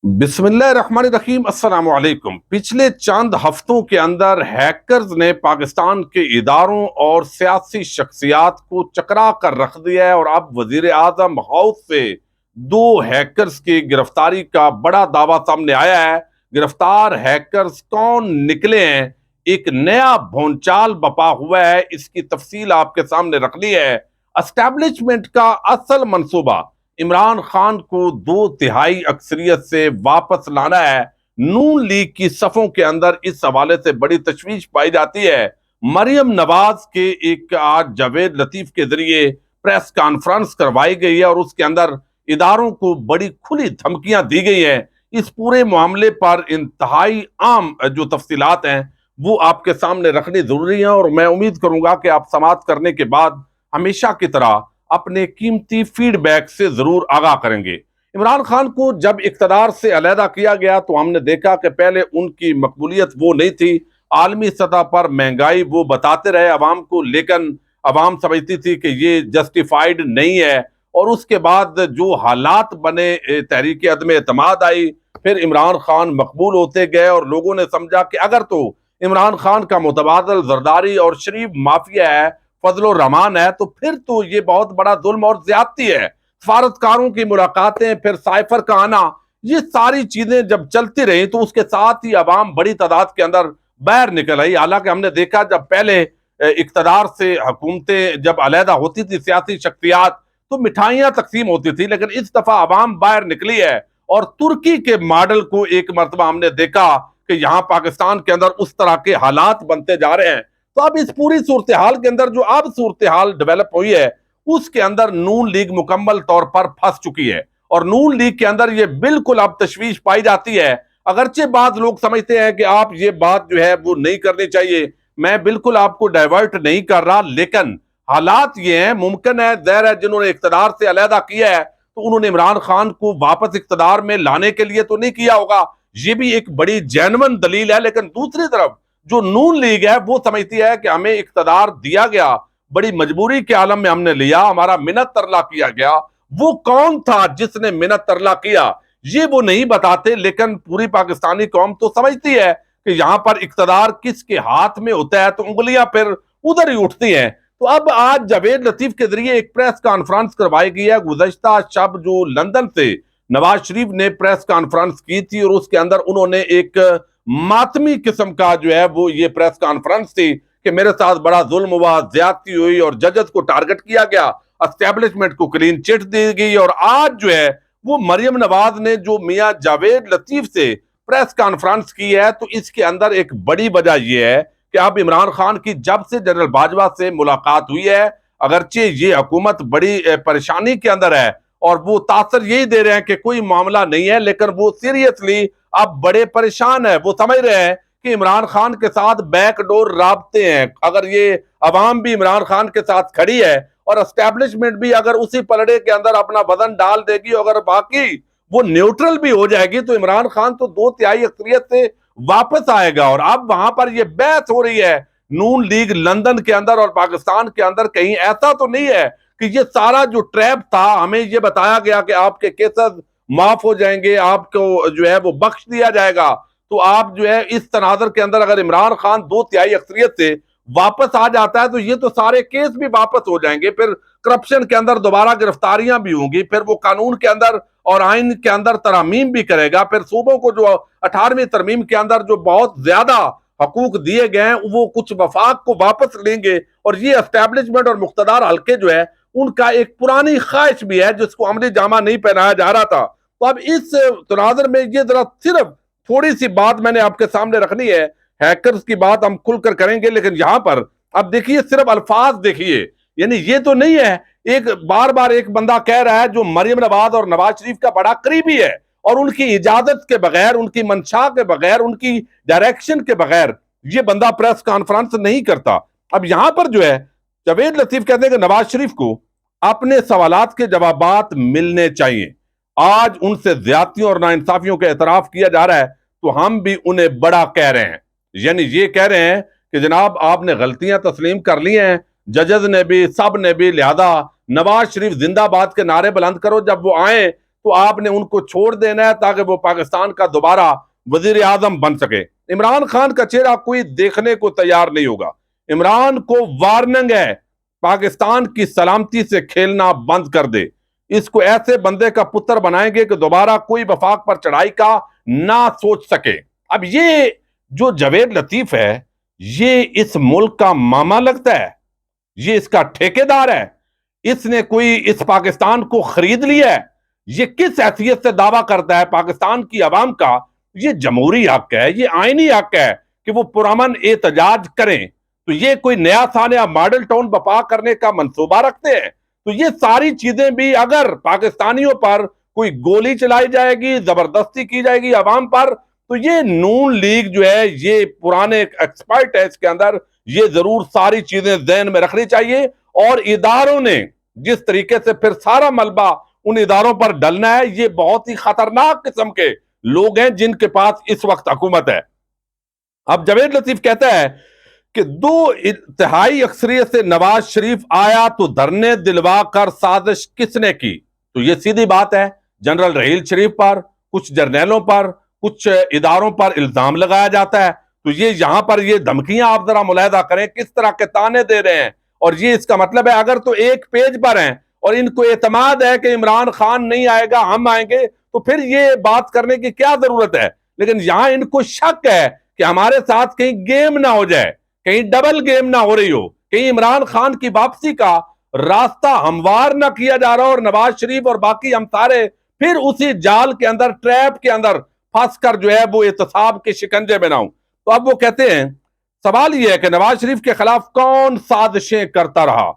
بسم اللہ الرحمن الرحیم۔ السلام علیکم۔ پچھلے چند ہفتوں کے اندر ہیکرز نے پاکستان کے اداروں اور سیاسی شخصیات کو چکرا کر رکھ دیا ہے، اور اب وزیر اعظم ہاؤس سے دو ہیکرز کی گرفتاری کا بڑا دعویٰ سامنے آیا ہے۔ گرفتار ہیکرز کون نکلے ہیں، ایک نیا بھونچال بپا ہوا ہے، اس کی تفصیل آپ کے سامنے رکھنی ہے۔ اسٹیبلشمنٹ کا اصل منصوبہ عمران خان کو 2/3 اکثریت سے واپس لانا ہے۔ نون لیگ کی صفوں کے اندر اس حوالے سے بڑی تشویش پائی جاتی ہے۔ مریم نواز کے ایک آج جاوید لطیف کے ذریعے پریس کانفرنس کروائی گئی ہے، اور اس کے اندر اداروں کو بڑی کھلی دھمکیاں دی گئی ہیں۔ اس پورے معاملے پر انتہائی عام جو تفصیلات ہیں وہ آپ کے سامنے رکھنی ضروری ہیں، اور میں امید کروں گا کہ آپ سماعت کرنے کے بعد ہمیشہ کی طرح اپنے قیمتی فیڈ بیک سے ضرور آگاہ کریں گے۔ عمران خان کو جب اقتدار سے علیحدہ کیا گیا تو ہم نے دیکھا کہ پہلے ان کی مقبولیت وہ نہیں تھی، عالمی سطح پر مہنگائی وہ بتاتے رہے عوام کو، لیکن عوام سمجھتی تھی کہ یہ جسٹیفائیڈ نہیں ہے، اور اس کے بعد جو حالات بنے، تحریک عدم اعتماد آئی، پھر عمران خان مقبول ہوتے گئے، اور لوگوں نے سمجھا کہ اگر تو عمران خان کا متبادل زرداری اور شریف مافیا ہے، فضل الرحمان ہے، تو پھر تو یہ بہت بڑا ظلم اور زیادتی ہے۔ سفارتکاروں کی ملاقاتیں، پھر سائفر کا آنا، یہ ساری چیزیں جب چلتی رہی تو اس کے ساتھ ہی عوام بڑی تعداد کے اندر باہر نکل آئی۔ حالانکہ ہم نے دیکھا جب پہلے اقتدار سے حکومتیں جب علیحدہ ہوتی تھی، سیاسی شخصیات، تو مٹھائیاں تقسیم ہوتی تھی، لیکن اس دفعہ عوام باہر نکلی ہے، اور ترکی کے ماڈل کو ایک مرتبہ ہم نے دیکھا کہ یہاں پاکستان کے اندر اس طرح کے حالات بنتے جا رہے ہیں۔ تو اب اس پوری صورتحال کے اندر جو اب صورتحال ڈیولپ ہوئی ہے، اس کے اندر نون لیگ مکمل طور پر پھنس چکی ہے، اور نون لیگ کے اندر یہ بالکل اب تشویش پائی جاتی ہے۔ اگرچہ بعض لوگ سمجھتے ہیں کہ آپ یہ بات جو ہے وہ نہیں کرنی چاہیے، میں بالکل آپ کو ڈائیورٹ نہیں کر رہا، لیکن حالات یہ ہیں، ممکن ہے ظاہر ہے جنہوں نے اقتدار سے علیحدہ کیا ہے تو انہوں نے عمران خان کو واپس اقتدار میں لانے کے لیے تو نہیں کیا ہوگا، یہ بھی ایک بڑی جینون دلیل ہے، لیکن دوسری طرف جو نون لیگ ہے وہ سمجھتی ہے کہ ہمیں اقتدار دیا گیا، بڑی مجبوری کے عالم میں ہم نے لیا، ہمارا منت ترلا کیا گیا۔ وہ کون تھا جس نے منت ترلا کیا، یہ وہ نہیں بتاتے، لیکن پوری پاکستانی قوم تو سمجھتی ہے کہ یہاں پر اقتدار کس کے ہاتھ میں ہوتا ہے تو انگلیاں پھر ادھر ہی اٹھتی ہیں۔ تو اب آج جاوید لطیف کے ذریعے ایک پریس کانفرنس کروائی گئی ہے۔ گزشتہ شب جو لندن سے نواز شریف نے پریس کانفرنس کی تھی، اور اس کے اندر انہوں نے ایک ماتمی قسم کا جو ہے وہ یہ پریس کانفرنس تھی کہ میرے ساتھ بڑا ظلم ہوا، زیادتی ہوئی، اور ججز کو ٹارگٹ کیا گیا، اسٹیبلشمنٹ کو کلین چٹ دی گئی۔ اور آج جو ہے وہ مریم نواز نے جو میاں جاوید لطیف سے پریس کانفرنس کی ہے، تو اس کے اندر ایک بڑی وجہ یہ ہے کہ اب عمران خان کی جب سے جنرل باجوہ سے ملاقات ہوئی ہے، اگرچہ یہ حکومت بڑی پریشانی کے اندر ہے، اور وہ تاثر یہی دے رہے ہیں کہ کوئی معاملہ نہیں ہے، لیکن وہ سیریسلی اب بڑے پریشان ہیں۔ وہ سمجھ رہے ہیں کہ عمران خان کے ساتھ بیک ڈور رابطے ہیں، اگر یہ عوام بھی عمران خان کے ساتھ کھڑی ہے، اور اسٹیبلشمنٹ بھی اگر اسی پلڑے کے اندر اپنا وزن ڈال دے گی، اگر باقی وہ نیوٹرل بھی ہو جائے گی، تو عمران خان تو 2/3 اکثریت سے واپس آئے گا۔ اور اب وہاں پر یہ بحث ہو رہی ہے نون لیگ لندن کے اندر اور پاکستان کے اندر، کہیں ایسا تو نہیں ہے کہ یہ سارا جو ٹریپ تھا، ہمیں یہ بتایا گیا کہ آپ کے کیسز معاف ہو جائیں گے، آپ کو جو ہے وہ بخش دیا جائے گا، تو آپ جو ہے اس تناظر کے اندر اگر عمران خان 2/3 اکثریت سے واپس آ جاتا ہے تو یہ تو سارے کیس بھی واپس ہو جائیں گے، پھر کرپشن کے اندر دوبارہ گرفتاریاں بھی ہوں گی، پھر وہ قانون کے اندر اور آئین کے اندر ترامیم بھی کرے گا، پھر صوبوں کو جو 18ویں ترمیم کے اندر جو بہت زیادہ حقوق دیے گئے ہیں وہ کچھ وفاق کو واپس لیں گے، اور یہ اسٹیبلشمنٹ اور مقتدر حلقے جو ہے ان کا ایک پرانی خواہش بھی ہے جس کو عملی جامہ نہیں پہنایا جا رہا تھا۔ تو اب اس تناظر میں یہ ذرا صرف تھوڑی سی بات میں نے آپ کے سامنے رکھنی ہے، ہیکرز کی بات ہم کھل کر کریں گے، لیکن یہاں پر اب دیکھیے صرف الفاظ دیکھیے، یعنی یہ تو نہیں ہے ایک بار بار ایک بندہ کہہ رہا ہے جو مریم نواز اور نواز شریف کا بڑا قریبی ہے، اور ان کی اجازت کے بغیر، ان کی منشا کے بغیر، ان کی ڈائریکشن کے بغیر یہ بندہ پریس کانفرنس نہیں کرتا۔ اب یہاں پر جو ہے جاوید لطیف کہتے ہیں کہ نواز شریف کو اپنے سوالات کے جوابات ملنے چاہیے، آج ان سے زیادتیوں اور ناانصافیوں کا اعتراف کیا جا رہا ہے تو ہم بھی انہیں بڑا کہہ رہے ہیں، یعنی یہ کہہ رہے ہیں کہ جناب آپ نے غلطیاں تسلیم کر لی ہیں، ججز نے بھی، سب نے بھی، لہذا نواز شریف زندہ باد کے نعرے بلند کرو، جب وہ آئیں تو آپ نے ان کو چھوڑ دینا ہے تاکہ وہ پاکستان کا دوبارہ وزیر اعظم بن سکے۔ عمران خان کا چہرہ کوئی دیکھنے کو تیار نہیں ہوگا۔ عمران کو وارننگ ہے، پاکستان کی سلامتی سے کھیلنا بند کر دے۔ اس کو ایسے بندے کا پتر بنائیں گے کہ دوبارہ کوئی وفاق پر چڑھائی کا نہ سوچ سکے۔ اب یہ جو جاوید لطیف ہے، یہ اس ملک کا ماما لگتا ہے، یہ اس کا ٹھیکیدار ہے، اس نے کوئی اس پاکستان کو خرید لیا ہے۔ یہ کس حیثیت سے دعویٰ کرتا ہے پاکستان کی عوام کا؟ یہ جمہوری حق ہے، یہ آئینی حق ہے کہ وہ پرامن احتجاج کریں۔ تو یہ کوئی نیا سانیہ ماڈل ٹاؤن بپا کرنے کا منصوبہ رکھتے ہیں؟ تو یہ ساری چیزیں بھی اگر پاکستانیوں پر کوئی گولی چلائی جائے گی، زبردستی کی جائے گی عوام پر، تو یہ نون لیگ جو ہے، یہ پرانے ایکسپرٹ ہے اس کے اندر، یہ ضرور ساری چیزیں ذہن میں رکھنی چاہیے۔ اور اداروں نے جس طریقے سے پھر سارا ملبہ ان اداروں پر ڈلنا ہے، یہ بہت ہی خطرناک قسم کے لوگ ہیں جن کے پاس اس وقت حکومت ہے۔ اب جاوید لطیف کہتا ہے کہ 2/3 اکثریت سے نواز شریف آیا تو دھرنے دلوا کر سازش کس نے کی؟ تو یہ سیدھی بات ہے، جنرل رحیل شریف پر، کچھ جرنیلوں پر، کچھ اداروں پر الزام لگایا جاتا ہے۔ تو یہ یہاں پر یہ دھمکیاں آپ ذرا ملاحظہ کریں کس طرح کے تانے دے رہے ہیں، اور یہ اس کا مطلب ہے اگر تو ایک پیج پر ہیں اور ان کو اعتماد ہے کہ عمران خان نہیں آئے گا ہم آئیں گے، تو پھر یہ بات کرنے کی کیا ضرورت ہے؟ لیکن یہاں ان کو شک ہے کہ ہمارے ساتھ کہیں گیم نہ ہو جائے، کہیں ڈبل گیم نہ ہو رہی ہو، کہیں عمران خان کی واپسی کا راستہ ہموار نہ کیا جا رہا اور نواز شریف اور باقی ہم سارے پھر اسی جال کے اندر، ٹریپ کے اندر پھنس کر جو ہے وہ احتساب کے شکنجے میں نہ ہوں۔ تو اب وہ کہتے ہیں سوال یہ ہے کہ نواز شریف کے خلاف کون سازشیں کرتا رہا؟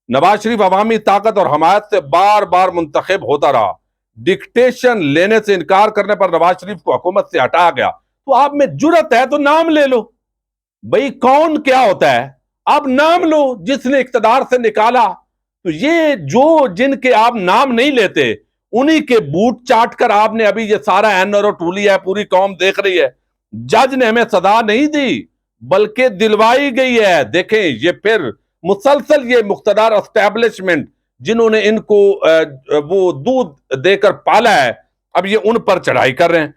نواز شریف عوامی طاقت اور حمایت سے بار بار منتخب ہوتا رہا، ڈکٹیشن لینے سے انکار کرنے پر نواز شریف کو حکومت سے ہٹایا گیا۔ تو آپ میں جرت ہے تو نام لے لو، بھئی کون کیا ہوتا ہے، آپ نام لو جس نے اقتدار سے نکالا۔ تو یہ جن کے آپ نام نہیں لیتے انہی کے بوٹ چاٹ کر آپ نے ابھی یہ سارا این اور ٹولی ہے، پوری قوم دیکھ رہی ہے۔ جج نے ہمیں سزا نہیں دی بلکہ دلوائی گئی ہے۔ دیکھیں یہ پھر مسلسل یہ مقتدر اسٹیبلشمنٹ جنہوں نے ان کو وہ دودھ دے کر پالا ہے، اب یہ ان پر چڑھائی کر رہے ہیں۔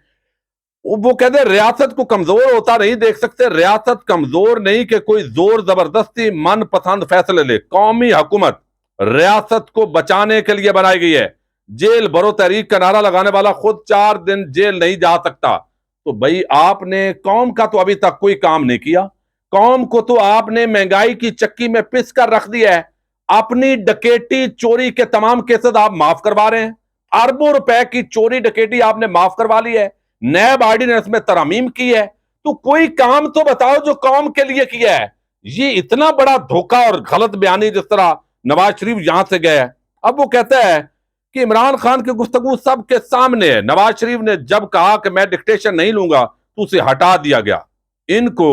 وہ کہتے ہیں ریاست کو کمزور ہوتا نہیں دیکھ سکتے، ریاست کمزور نہیں کہ کوئی زور زبردستی من پسند فیصلے لے۔ قومی حکومت ریاست کو بچانے کے لیے بنائی گئی ہے۔ جیل بھرو تحریک کا نعرہ لگانے والا خود 4 دن جیل نہیں جا سکتا۔ تو بھئی آپ نے قوم کا تو ابھی تک کوئی کام نہیں کیا، قوم کو تو آپ نے مہنگائی کی چکی میں پس کر رکھ دیا ہے۔ اپنی ڈکیٹی چوری کے تمام کیسز آپ معاف کروا رہے ہیں، اربوں روپے کی چوری ڈکیٹی آپ نے معاف کروا لی ہے، نیب آرڈیننس میں ترامیم کی ہے۔ تو کوئی کام تو بتاؤ جو قوم کے لیے کیا ہے۔ یہ اتنا بڑا دھوکہ اور غلط بیانی جس طرح نواز شریف یہاں سے گیا ہے۔ اب وہ کہتا ہے کہ عمران خان کی گفتگو سب کے سامنے ہے، نواز شریف نے جب کہا کہ میں ڈکٹیشن نہیں لوں گا تو اسے ہٹا دیا گیا۔ ان کو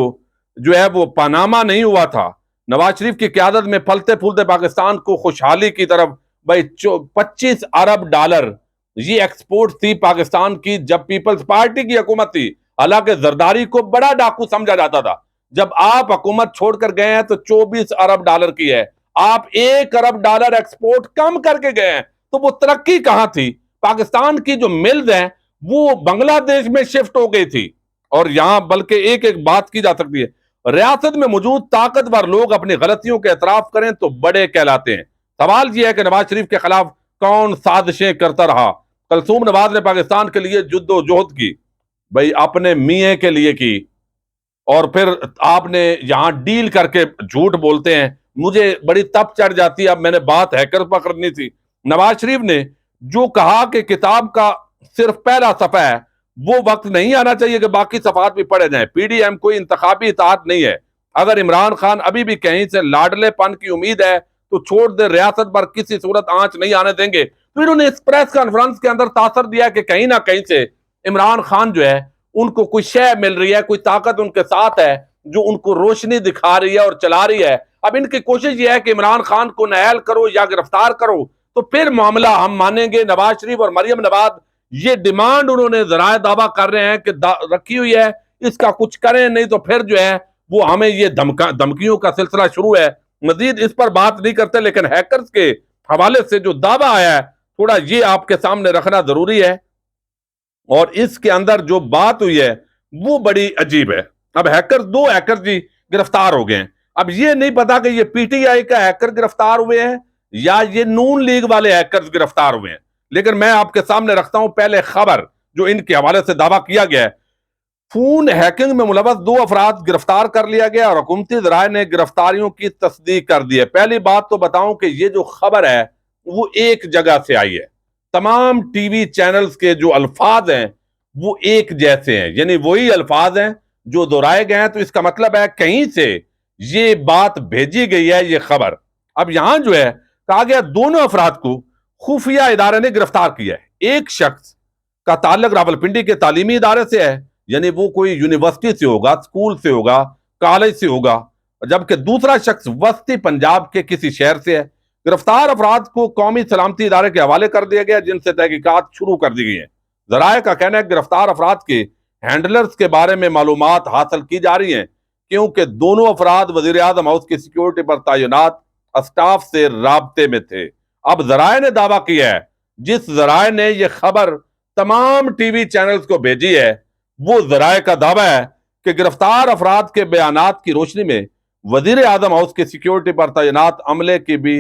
جو ہے وہ پاناما نہیں ہوا تھا، نواز شریف کی قیادت میں پھلتے پھولتے پاکستان کو خوشحالی کی طرف بھائی 25 ارب ڈالر یہ ایکسپورٹ تھی پاکستان کی جب پیپلز پارٹی کی حکومت تھی۔ حالانکہ زرداری کو بڑا ڈاکو سمجھا جاتا تھا، جب آپ حکومت چھوڑ کر گئے ہیں تو 24 ارب ڈالر کی ہے، آپ 1 ارب ڈالر ایکسپورٹ کم کر کے گئے ہیں۔ تو وہ ترقی کہاں تھی؟ پاکستان کی جو ملز ہیں وہ بنگلہ دیش میں شفٹ ہو گئی تھی۔ اور یہاں بلکہ ایک بات کی جا سکتی ہے، ریاست میں موجود طاقتور لوگ اپنی غلطیوں کے اعتراف کریں تو بڑے کہلاتے ہیں۔ سوال یہ ہے کہ نواز شریف کے خلاف کون سازشیں کرتا رہا؟ کلثوم نواز نے پاکستان کے لیے جد و جہد کی، بھئی اپنے میاں کے لیے کی، اور پھر آپ نے یہاں ڈیل کر کے جھوٹ بولتے ہیں۔ مجھے بڑی تپ چڑھ جاتی ہے، اب میں نے بات ہیکر پکڑنی تھی۔ نواز شریف نے جو کہا کہ کتاب کا صرف پہلا صفحہ ہے، وہ وقت نہیں آنا چاہیے کہ باقی صفحات بھی پڑھے جائیں۔ پی ڈی ایم کوئی انتخابی اطاعت نہیں ہے۔ اگر عمران خان ابھی بھی کہیں سے لاڈلے پن کی امید ہے تو چھوڑ دے، ریاست پر کسی صورت آنچ نہیں آنے دیں گے۔ تو انہوں نے اس پریس کانفرنس کے اندر تاثر دیا کہ کہیں نہ کہیں سے عمران خان جو ہے ان کو کوئی شے مل رہی ہے، کوئی طاقت ان کے ساتھ ہے جو ان کو روشنی دکھا رہی ہے اور چلا رہی ہے۔ اب ان کی کوشش یہ ہے کہ عمران خان کو نااہل کرو یا گرفتار کرو تو پھر معاملہ ہم مانیں گے۔ نواز شریف اور مریم نواز یہ ڈیمانڈ انہوں نے ذرائع دعویٰ کر رہے ہیں کہ رکھی ہوئی ہے، اس کا کچھ کریں، نہیں تو پھر جو ہے وہ ہمیں یہ دھمکیوں کا سلسلہ شروع ہے۔ مزید اس پر بات نہیں کرتے، لیکن ہیکرز کے حوالے سے جو دعویٰ آیا ہے تھوڑا یہ آپ کے سامنے رکھنا ضروری ہے، اور اس کے اندر جو بات ہوئی ہے وہ بڑی عجیب ہے۔ اب دو ہیکر جی گرفتار ہو گئے ہیں۔ اب یہ نہیں پتا کہ یہ پی ٹی آئی کا ہیکر گرفتار ہوئے ہیں یا یہ نون لیگ والے ہیکرز گرفتار ہوئے ہیں، لیکن میں آپ کے سامنے رکھتا ہوں پہلے خبر جو ان کے حوالے سے دعویٰ کیا گیا ہے۔ فون ہیکنگ میں ملوث 2 افراد گرفتار کر لیا گیا اور حکومتی ذرائع نے گرفتاریوں کی تصدیق کر دی ہے۔ پہلی بات تو بتاؤں کہ یہ جو خبر ہے وہ ایک جگہ سے آئی ہے، تمام ٹی وی چینلز کے جو الفاظ ہیں وہ ایک جیسے ہیں، یعنی وہی الفاظ ہیں جو دہرائے گئے ہیں، تو اس کا مطلب ہے کہیں سے یہ بات بھیجی گئی ہے یہ خبر۔ اب یہاں جو ہے کہا گیا دونوں افراد کو خفیہ ادارے نے گرفتار کیا ہے۔ ایک شخص کا تعلق راولپنڈی کے تعلیمی ادارے سے ہے، یعنی وہ کوئی یونیورسٹی سے ہوگا، اسکول سے ہوگا، کالج سے ہوگا، جبکہ دوسرا شخص وسطی پنجاب کے کسی شہر سے ہے۔ گرفتار افراد کو قومی سلامتی ادارے کے حوالے کر دیا گیا، جن سے تحقیقات شروع کر دی گئی ہیں۔ ذرائع کا کہنا ہے کہ گرفتار افراد کے ہینڈلرز کے بارے میں معلومات حاصل کی جا رہی ہیں، کیونکہ دونوں افراد وزیر اعظم ہاؤس کی سیکیورٹی پر تعینات اسٹاف سے رابطے میں تھے۔ اب ذرائع نے دعویٰ کیا ہے، جس ذرائع نے یہ خبر تمام ٹی وی چینلز کو بھیجی ہے، وہ ذرائع کا دعویٰ ہے کہ گرفتار افراد کے بیانات کی روشنی میں وزیر اعظم ہاؤس کی سیکیورٹی پر تعینات عملے کی بھی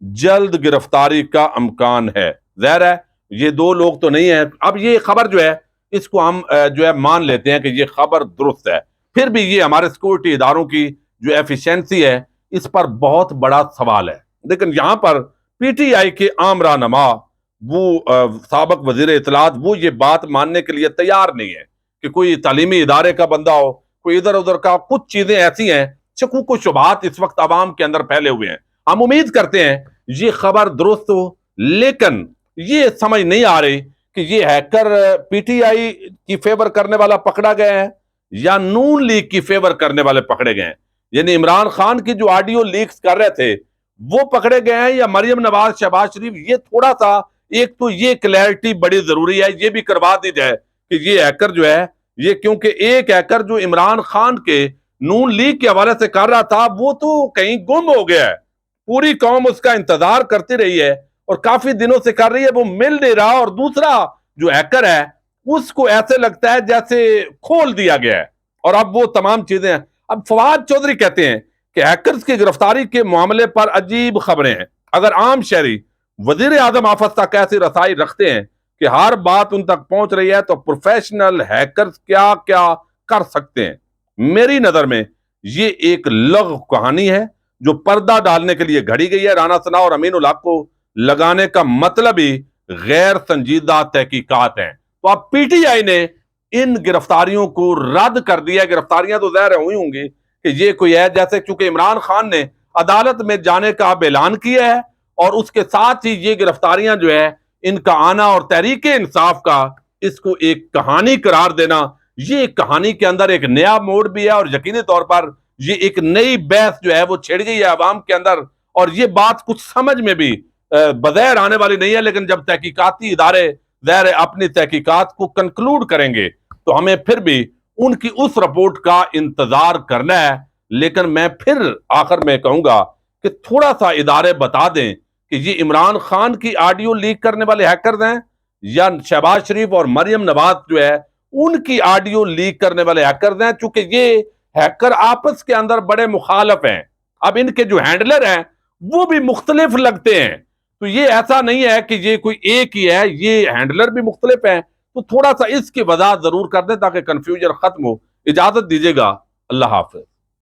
جلد گرفتاری کا امکان ہے۔ ظاہر ہے یہ 2 لوگ تو نہیں ہیں۔ اب یہ خبر جو ہے اس کو ہم جو ہے مان لیتے ہیں کہ یہ خبر درست ہے، پھر بھی یہ ہمارے سیکورٹی اداروں کی جو ایفیشنسی ہے اس پر بہت بڑا سوال ہے۔ لیکن یہاں پر پی ٹی آئی کے عام رہنما وہ سابق وزیر اطلاعات وہ یہ بات ماننے کے لیے تیار نہیں ہے کہ کوئی تعلیمی ادارے کا بندہ ہو، کوئی ادھر ادھر کا۔ کچھ چیزیں ایسی ہیں، شکوک و شبہات اس وقت عوام کے اندر پھیلے ہوئے ہیں۔ ہم امید کرتے ہیں یہ خبر درست ہو، لیکن یہ سمجھ نہیں آ رہی کہ یہ ہیکر پی ٹی آئی کی فیور کرنے والا پکڑا گیا ہے یا نون لیگ کی فیور کرنے والے پکڑے گئے ہیں، یعنی عمران خان کی جو آڈیو لیکس کر رہے تھے وہ پکڑے گئے ہیں یا مریم نواز شہباز شریف۔ یہ تھوڑا سا ایک تو یہ کلیئرٹی بڑی ضروری ہے، یہ بھی کروا دی جائے کہ یہ ہیکر جو ہے یہ، کیونکہ ایک ہیکر جو عمران خان کے نون لیگ کے حوالے سے کر رہا تھا وہ تو کہیں گم ہو گیا ہے، پوری قوم اس کا انتظار کرتی رہی ہے اور کافی دنوں سے کر رہی ہے، وہ مل نہیں رہا، اور دوسرا جو ہیکر ہے اس کو ایسے لگتا ہے جیسے کھول دیا گیا ہے، اور اب وہ تمام چیزیں ہیں۔ اب فواد چودھری کہتے ہیں کہ ہیکرز کی گرفتاری کے معاملے پر عجیب خبریں ہیں۔ اگر عام شہری وزیر اعظم آفس تک ایسی رسائی رکھتے ہیں کہ ہر بات ان تک پہنچ رہی ہے، تو پروفیشنل ہیکرز کیا کیا کر سکتے ہیں؟ میری نظر میں یہ ایک لغو کہانی ہے جو پردہ ڈالنے کے لیے گھڑی گئی ہے۔ رانا ثناء اور امین الحق کو لگانے کا مطلب ہی غیر سنجیدہ تحقیقات ہیں۔ تو اب پی ٹی آئی نے ان گرفتاریوں کو رد کر دیا ہے۔ گرفتاریاں تو ظاہر ہوئی ہوں گی کہ یہ کوئی ہے جیسے، چونکہ عمران خان نے عدالت میں جانے کا اب اعلان کیا ہے، اور اس کے ساتھ ہی یہ گرفتاریاں جو ہے ان کا آنا اور تحریک انصاف کا اس کو ایک کہانی قرار دینا، یہ ایک کہانی کے اندر ایک نیا موڑ بھی ہے، اور یقینی طور پر یہ ایک نئی بحث جو ہے وہ چھڑ گئی ہے عوام کے اندر، اور یہ بات کچھ سمجھ میں بھی بظاہر آنے والی نہیں ہے، لیکن جب تحقیقاتی ادارے ظاہر اپنی تحقیقات کو کنکلوڈ کریں گے تو ہمیں پھر بھی ان کی اس رپورٹ کا انتظار کرنا ہے۔ لیکن میں پھر آخر میں کہوں گا کہ تھوڑا سا ادارے بتا دیں کہ یہ عمران خان کی آڈیو لیک کرنے والے ہیکرز ہیں یا شہباز شریف اور مریم نواز جو ہے ان کی آڈیو لیک کرنے والے ہیکرز ہیں، چونکہ یہ ہیکر آپس کے اندر بڑے مخالف ہیں۔ اب ان کے جو ہینڈلر ہیں وہ بھی مختلف لگتے ہیں، تو یہ ایسا نہیں ہے کہ یہ کوئی ایک ہی ہے، یہ ہینڈلر بھی مختلف ہیں۔ تو تھوڑا سا اس کی وضاحت ضرور کر دیں تاکہ کنفیوژن ختم ہو۔ اجازت دیجیے گا، اللہ حافظ۔